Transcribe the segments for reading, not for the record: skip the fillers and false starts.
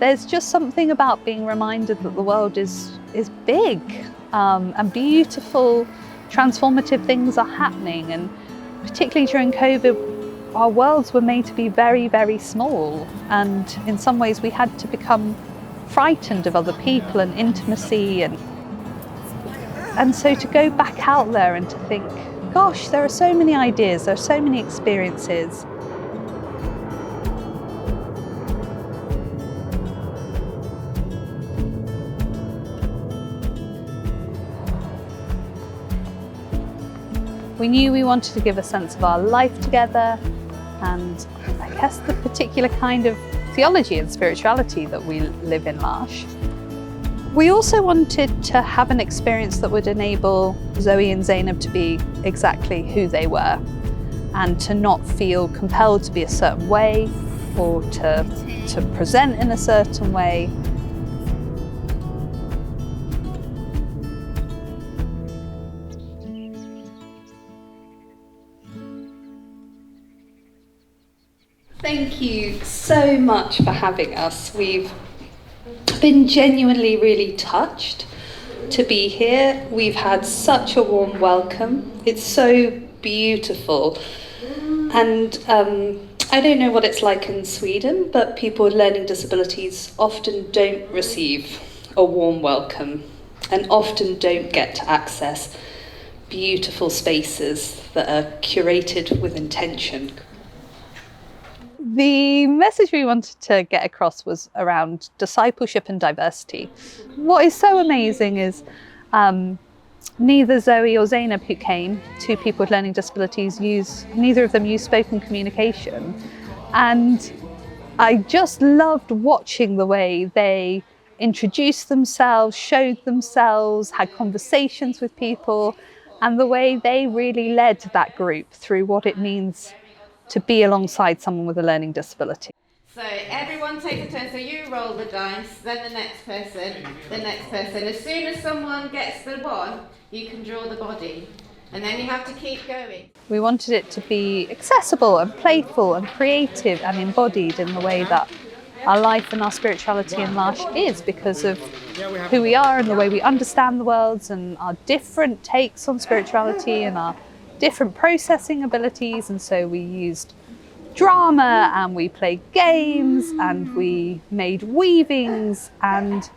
There's just something about being reminded that the world is big and beautiful, transformative things are happening, and particularly during COVID, our worlds were made to be very, very small, and in some ways we had to become frightened of other people and intimacy, and so to go back out there and to think, gosh, there are so many ideas, there are so many experiences. We knew we wanted to give a sense of our life together, and I guess the particular kind of theology and spirituality that we live in L'Arche. We also wanted to have an experience that would enable Zoe and Zainab to be exactly who they were, and to not feel compelled to be a certain way or to present in a certain way. Thank you so much for having us. We've been genuinely really touched to be here. We've had such a warm welcome. It's so beautiful. And I don't know what it's like in Sweden, but people with learning disabilities often don't receive a warm welcome and often don't get to access beautiful spaces that are curated with intention. The message we wanted to get across was around discipleship and diversity. What is so amazing is neither Zoe or Zainab, who came, two people with learning disabilities, neither of them use spoken communication. And I just loved watching the way they introduced themselves, showed themselves, had conversations with people, and the way they really led that group through what it means to be alongside someone with a learning disability. So everyone takes a turn, so you roll the dice, then the next person, the next person. As soon as someone gets the one, you can draw the body, and then you have to keep going. We wanted it to be accessible and playful and creative and embodied in the way that our life and our spirituality in L'Arche is, because of who we are and the way we understand the worlds and our different takes on spirituality and our different processing abilities. And so we used drama and we played games and we made weavings and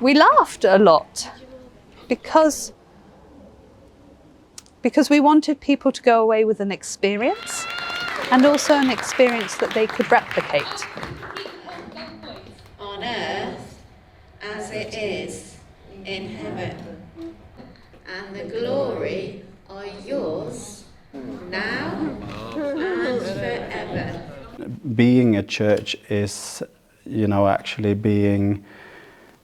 we laughed a lot because we wanted people to go away with an experience, and also an experience that they could replicate. On earth as it is in heaven, and the glory are yours now and forever. Being a church is, actually being,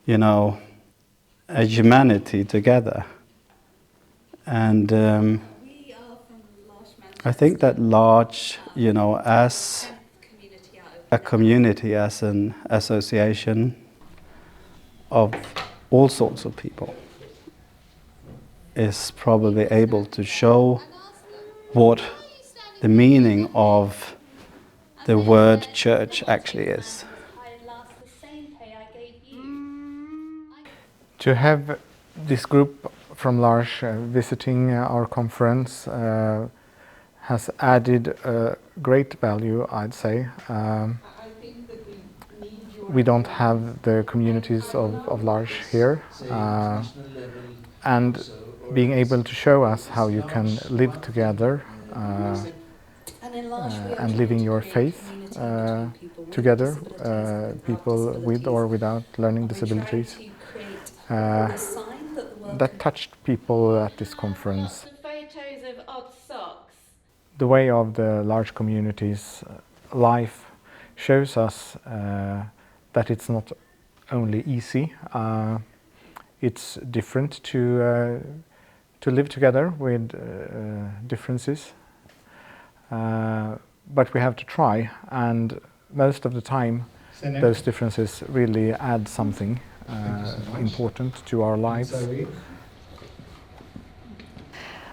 a humanity together. And I think that L'Arche, as a community, as an association of all sorts of people, is probably able to show what the meaning of the word church actually is. To have this group from L'Arche visiting our conference has added a great value, I'd say. We don't have the communities of L'Arche here, and being able to show us how you can live together and living your faith together, people with or without learning disabilities. That touched people at this conference. Photos of odd socks. The way of the L'Arche community's life shows us that it's not only easy, it's different to live together with differences, but we have to try, and most of the time those differences really add something important to our lives.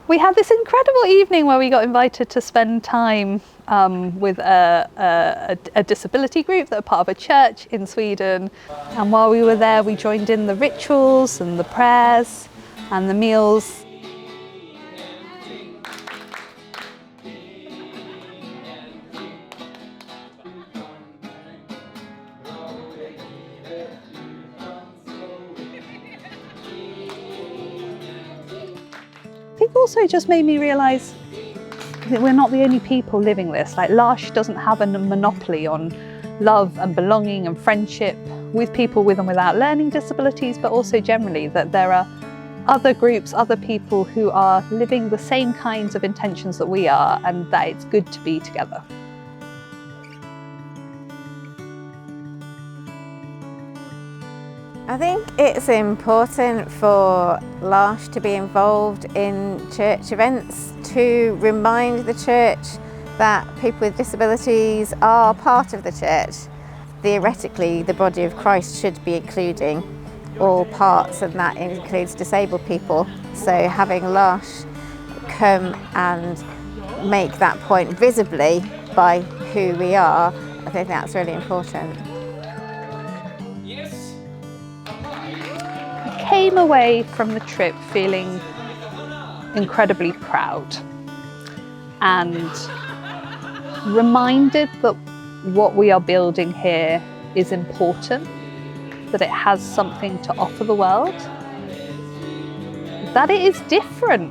We had this incredible evening where we got invited to spend time with a disability group that are part of a church in Sweden. And while we were there, we joined in the rituals and the prayers and the meals. I think also it just made me realise that we're not the only people living this. Like, L'Arche doesn't have a monopoly on love and belonging and friendship with people with and without learning disabilities, but also generally that there are other groups, other people who are living the same kinds of intentions that we are, and that it's good to be together. I think it's important for L'Arche to be involved in church events to remind the church that people with disabilities are part of the church. Theoretically, the body of Christ should be including all parts, and that includes disabled people. So having L'Arche come and make that point visibly by who we are, I think that's really important. Came away from the trip feeling incredibly proud and reminded that what we are building here is important, that it has something to offer the world, that it is different.